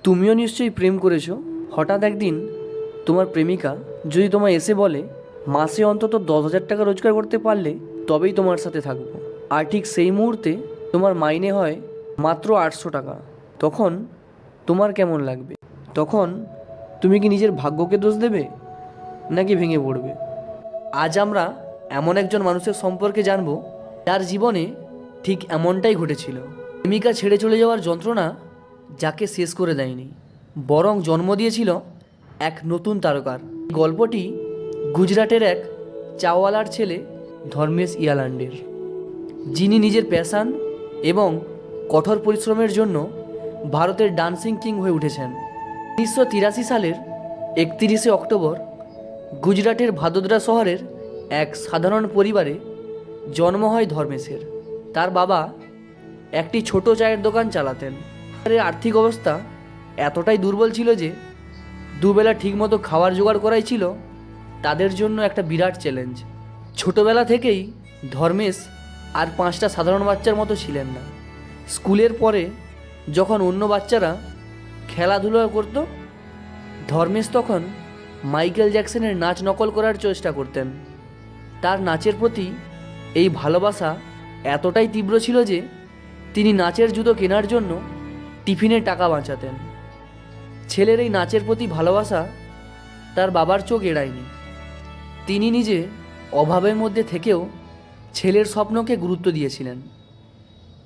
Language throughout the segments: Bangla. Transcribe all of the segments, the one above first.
তুমিও নিশ্চয়ই প্রেম করেছো। হঠাৎ একদিন তোমার প্রেমিকা যদি তোমায় এসে বলে মাসে অন্তত 10,000 টাকা রোজগার করতে পারলে তবেই তোমার সাথে থাকবো, আর ঠিক সেই মুহূর্তে তোমার মাইনে হয় মাত্র 800 টাকা, তখন তোমার কেমন লাগবে? তখন তুমি কি নিজের ভাগ্যকে দোষ দেবে নাকি ভেঙে পড়বে? আজ আমরা এমন একজন মানুষের সম্পর্কে জানবো যার জীবনে ঠিক এমনটাই ঘটেছিল। প্রেমিকা ছেড়ে চলে যাওয়ার যন্ত্রণা যাকে শেষ করে দেয়নি, বরং জন্ম দিয়েছিল এক নতুন তারকার। গল্পটি গুজরাটের এক চাওয়ালার ছেলে ধর্মেশ ইয়ালান্ডের, যিনি নিজের প্যাশান এবং কঠোর পরিশ্রমের জন্য ভারতের ডান্সিং কিং হয়ে উঠেছেন। 1983 সালের 31শে অক্টোবর গুজরাটের ভাদোদরা শহরের এক সাধারণ পরিবারে জন্ম হয় ধর্মেশের। তার বাবা একটি ছোট চায়ের দোকান চালাতেন। তার আর্থিক অবস্থা এতটাই দুর্বল ছিল যে দুবেলা ঠিকমতো খাবার জোগাড় করাই ছিল তাদের জন্য একটা বিরাট চ্যালেঞ্জ। ছোটবেলা থেকেই ধর্মেশ আর 5টা সাধারণ বাচ্চার মতো ছিলেন না। স্কুলের পরে যখন অন্য বাচ্চারা খেলাধুলা করত, ধর্মেশ তখন মাইকেল জ্যাকসনের নাচ নকল করার চেষ্টা করতেন। তার নাচের প্রতি এই ভালোবাসা এতটাই তীব্র ছিল যে তিনি নাচের জুতো কেনার জন্য টিফিনের টাকা বাঁচাতেন। ছেলের এই নাচের প্রতি ভালোবাসা তার বাবার চোখ এড়ায়নি। তিনি নিজে অভাবের মধ্যে থেকেও ছেলের স্বপ্নকে গুরুত্ব দিয়েছিলেন।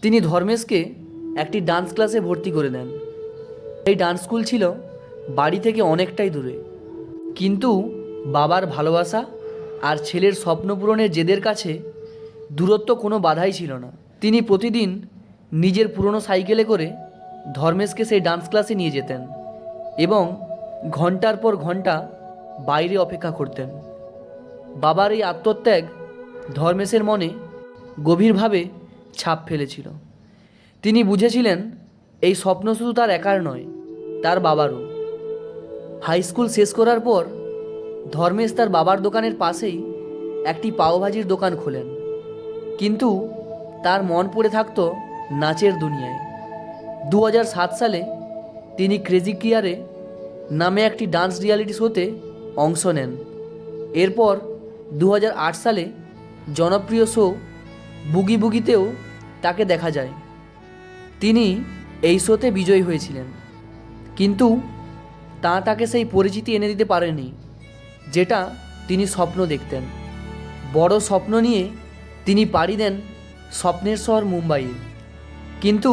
তিনি ধর্মেশকে একটি ডান্স ক্লাসে ভর্তি করে দেন। এই ডান্স স্কুল ছিল বাড়ি থেকে অনেকটাই দূরে, কিন্তু বাবার ভালোবাসা আর ছেলের স্বপ্ন পূরণের জেদের কাছে দূরত্ব কোনো বাধাই ছিল না। তিনি প্রতিদিন নিজের পুরনো সাইকেলে করে ধর্মেশকে সেই ডান্স ক্লাসে নিয়ে যেতেন এবং ঘন্টার পর ঘন্টা বাইরে অপেক্ষা করতেন। বাবার এই আত্মত্যাগ ধর্মেশের মনে গভীরভাবে ছাপ ফেলেছিল। তিনি বুঝেছিলেন এই স্বপ্ন শুধু তার একার নয়, তার বাবারও। হাই স্কুল শেষ করার পর ধর্মেশ তার বাবার দোকানের পাশেই একটি পাওভাজির দোকান খোলেন, কিন্তু তার মন পড়ে থাকত নাচের দুনিয়ায়। 2007 সালে তিনি ক্রেজি কিয়ারে নামে একটি ডান্স রিয়ালিটি শোতে অংশ নেন। এরপর 2008 সালে জনপ্রিয় শো বুগি বুগিতেও তাকে দেখা যায়। তিনি এই শোতে বিজয়ী হয়েছিলেন, কিন্তু তাকে সেই পরিচিতি এনে দিতে পারেনি যেটা তিনি স্বপ্ন দেখতেন। বড় স্বপ্ন নিয়ে তিনি পাড়ি দেন স্বপ্নের শহর মুম্বাইয়ে, কিন্তু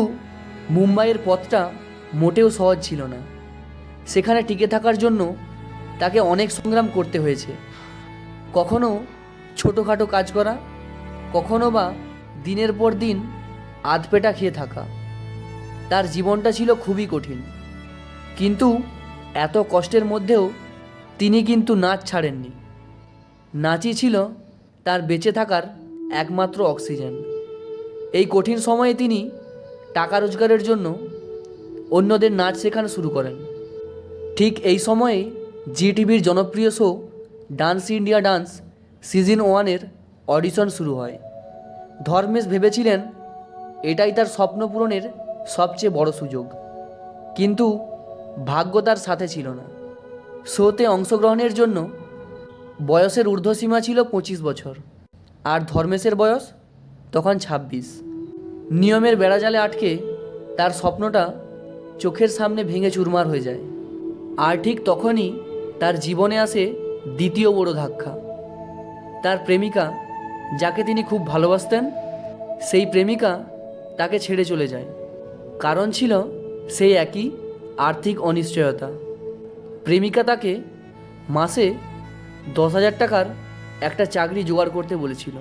মুম্বাইয়ের পথটা মোটেও সহজ ছিল না। সেখানে টিকে থাকার জন্য তাকে অনেক সংগ্রাম করতে হয়েছে। কখনো ছোটোখাটো কাজ করা, কখনো বা দিনের পর দিন আধপেটা খেয়ে থাকা। তার জীবনটা ছিল খুবই কঠিন, কিন্তু এত কষ্টের মধ্যেও তিনি কিন্তু নাচ ছাড়েননি। নাচই ছিল তার বেঁচে থাকার একমাত্র অক্সিজেন। এই কঠিন সময়ে তিনি টাকা রোজগারের জন্য অন্যদের নাচ শেখানো শুরু করেন। ঠিক এই সময়েই জি টিভির জনপ্রিয় show dance India dance season 1-এর অডিশন শুরু হয়। ধর্মেশ ভেবেছিলেন এটাই তার স্বপ্ন পূরণের সবচেয়ে বড় সুযোগ, কিন্তু ভাগ্য তার সাথে ছিল না। শোতে অংশগ্রহণের জন্য বয়সের ঊর্ধ্বসীমা ছিল 25 বছর, আর ধর্মেশের বয়স তখন 26। নিয়মের বেড়াজালে আটকে তার স্বপ্নটা চোখের সামনে ভেঙে চুরমার হয়ে যায়। আর ঠিক তখনই তার জীবনে আসে দ্বিতীয় বড় ধাক্কা। তার প্রেমিকা, যাকে তিনি খুব ভালোবাসতেন, সেই প্রেমিকা তাকে ছেড়ে চলে যায়। কারণ ছিল সেই একই আর্থিক অনিশ্চয়তা। প্রেমিকা তাকে মাসে 10,000 টাকার একটা চাকরি জোগাড় করতে বলেছিল,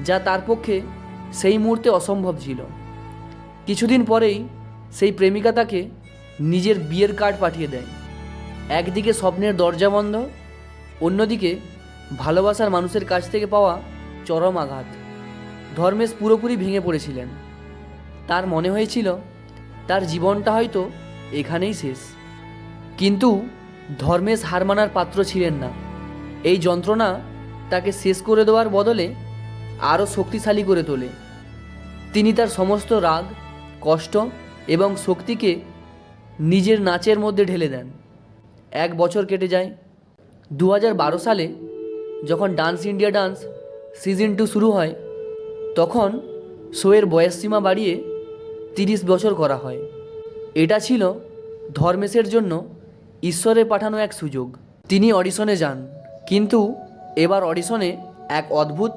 যা তার পক্ষে সেই মুহূর্তে অসম্ভব ছিল। কিছুদিন পরেই সেই প্রেমিকা তাকে নিজের বিয়ের কার্ড পাঠিয়ে দেয়। একদিকে স্বপ্নের দরজা বন্ধ, অন্যদিকে ভালোবাসার মানুষের কাছ থেকে পাওয়া চরম আঘাত। ধর্মেশ পুরোপুরি ভেঙে পড়েছিলেন। তার মনে হয়েছিল তার জীবনটা হয়তো এখানেই শেষ। কিন্তু ধর্মেশ হার মানার পাত্র ছিলেন না। এই যন্ত্রণা তাকে শেষ করে দেওয়ার বদলে আরও শক্তিশালী করে তোলে। তিনি তার সমস্ত রাগ, কষ্ট এবং শক্তিকে নিজের নাচের মধ্যে ঢেলে দেন। 1 বছর কেটে যায়। 2012 সালে যখন ডান্স ইন্ডিয়া ডান্স সিজন 2 শুরু হয়, তখন শোয়ের বয়সসীমা বাড়িয়ে 30 বছর করা হয়। এটা ছিল ধর্মেশের জন্য ঈশ্বরের পাঠানো এক সুযোগ। তিনি অডিশনে যান, কিন্তু এবার অডিশনে এক অদ্ভুত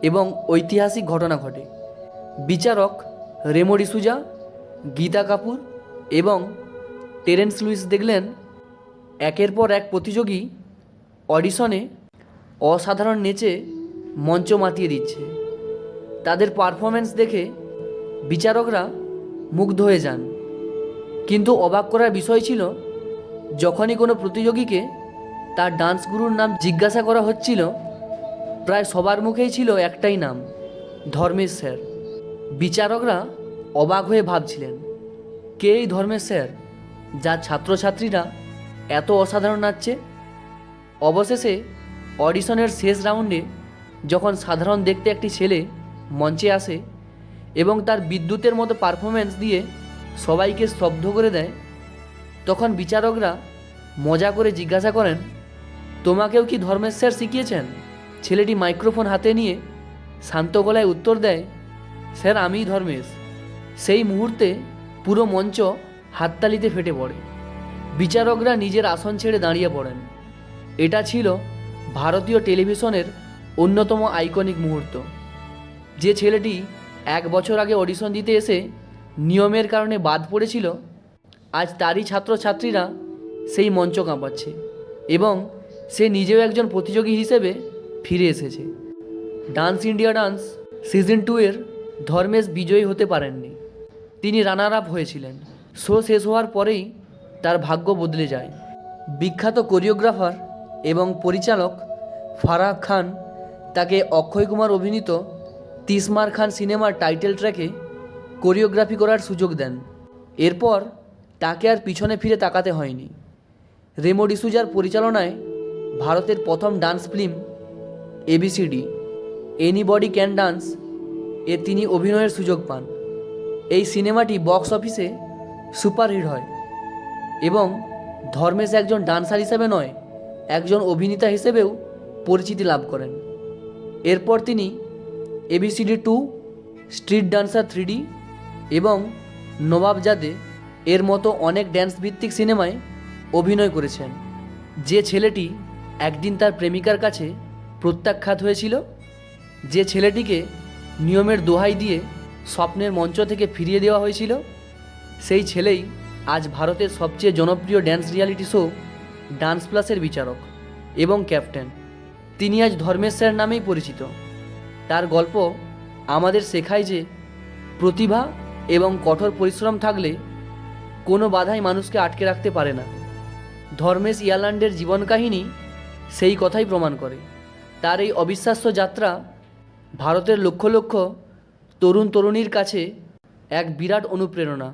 এবং ঐতিহাসিক ঘটনা ঘটে। বিচারক রেমো ডিসুজা, গীতা কাপুর এবং টেরেন্স লুইস দেখলেন একের পর এক প্রতিযোগী অডিশনে অসাধারণ নেচে মঞ্চ মাতিয়ে দিচ্ছে। তাদের পারফরমেন্স দেখে বিচারকরা মুগ্ধ হয়ে যান। কিন্তু অবাক করার বিষয় ছিল, যখনই কোনো প্রতিযোগীকে তার ডান্স গুরুর নাম জিজ্ঞাসা করা হচ্ছিল, প্রায় সবার মুখেই ছিল একটাই নাম, ধর্মেশ স্যার। বিচারকরা অবাক হয়ে ভাবছিলেন, কে এই ধর্মেশ স্যার, যার ছাত্রছাত্রীরা এত অসাধারণ নাচছে। অবশেষে অডিশনের শেষ রাউন্ডে যখন সাধারণ দেখতে একটি ছেলে মঞ্চে আসে এবং তার বিদ্যুতের মতো পারফরমেন্স দিয়ে সবাইকে স্তব্ধ করে দেয়, তখন বিচারকরা মজা করে জিজ্ঞাসা করেন, তোমাকেও কি ধর্মেশ স্যার শিখিয়েছেন? ছেলেটি মাইক্রোফোন হাতে নিয়ে শান্ত গলায় উত্তর দেয়, স্যার আমিই ধর্মেশ। সেই মুহূর্তে পুরো মঞ্চ হাততালিতে ফেটে পড়ে। বিচারকরা নিজের আসন ছেড়ে দাঁড়িয়ে পড়েন। এটা ছিল ভারতীয় টেলিভিশনের অন্যতম আইকনিক মুহূর্ত। যে ছেলেটি 1 বছর আগে অডিশন দিতে এসে নিয়মের কারণে বাদ পড়েছিল, আজ তারই ছাত্রছাত্রীরা সেই মঞ্চ কাঁপাচ্ছে এবং সে নিজেও একজন প্রতিযোগী হিসেবে ফিরে এসেছে। ডান্স ইন্ডিয়া ডান্স সিজন 2 এর ধর্মেশ বিজয়ী হতে পারেননি। তিনি রানার আপ হয়েছিলেন। শো শেষ হওয়ার পরেই তার ভাগ্য বদলে যায়। বিখ্যাত কোরিওগ্রাফার এবং পরিচালক ফারাহ খান তাকে অক্ষয় কুমার অভিনীত তিসমার খান সিনেমার টাইটেল ট্র্যাকে কোরিওগ্রাফি করার সুযোগ দেন। এরপর তাকে আর পিছনে ফিরে তাকাতে হয়নি। রেমো ডিসুজার পরিচালনায় ভারতের প্রথম dance film ABCD anybody can dance এ তিনি অভিনয়ের সুযোগ পান। এই সিনেমাটি বক্স অফিসে সুপারহিট হয় এবং ধর্মেশ একজন ডান্সার হিসেবে নয়, একজন অভিনেতা হিসেবেও পরিচিতি লাভ করেন। এরপর তিনি এবিসিডি 2, স্ট্রিট ডান্সার 3D এবং নবাবজাদে এর মতো অনেক ড্যান্স ভিত্তিক সিনেমায় অভিনয় করেছেন। যে ছেলেটি একদিন তার প্রেমিকার কাছে প্রত্যাখ্যাত হয়েছিল, যে ছেলেটিকে নিয়মের দোহাই দিয়ে স্বপ্নের মঞ্চ থেকে ফিরিয়ে দেওয়া হয়েছিল, সেই ছেলেই আজ ভারতের সবচেয়ে জনপ্রিয় ড্যান্স রিয়ালিটি শো ডান্স প্লাসের বিচারক এবং ক্যাপ্টেন। তিনি আজ ধর্মেশ স্যার নামেই পরিচিত। তার গল্প আমাদের শেখায় যে প্রতিভা এবং কঠোর পরিশ্রম থাকলে কোনো বাধাই মানুষকে আটকে রাখতে পারে না। ধর্মেশ ইয়ারল্যান্ডের জীবন কাহিনী সেই কথাই প্রমাণ করে। তার এই অবিশ্বাস্য যাত্রা ভারতের লক্ষ লক্ষ তরুণ তরুণীর কাছে এক বিরাট অনুপ্রেরণা।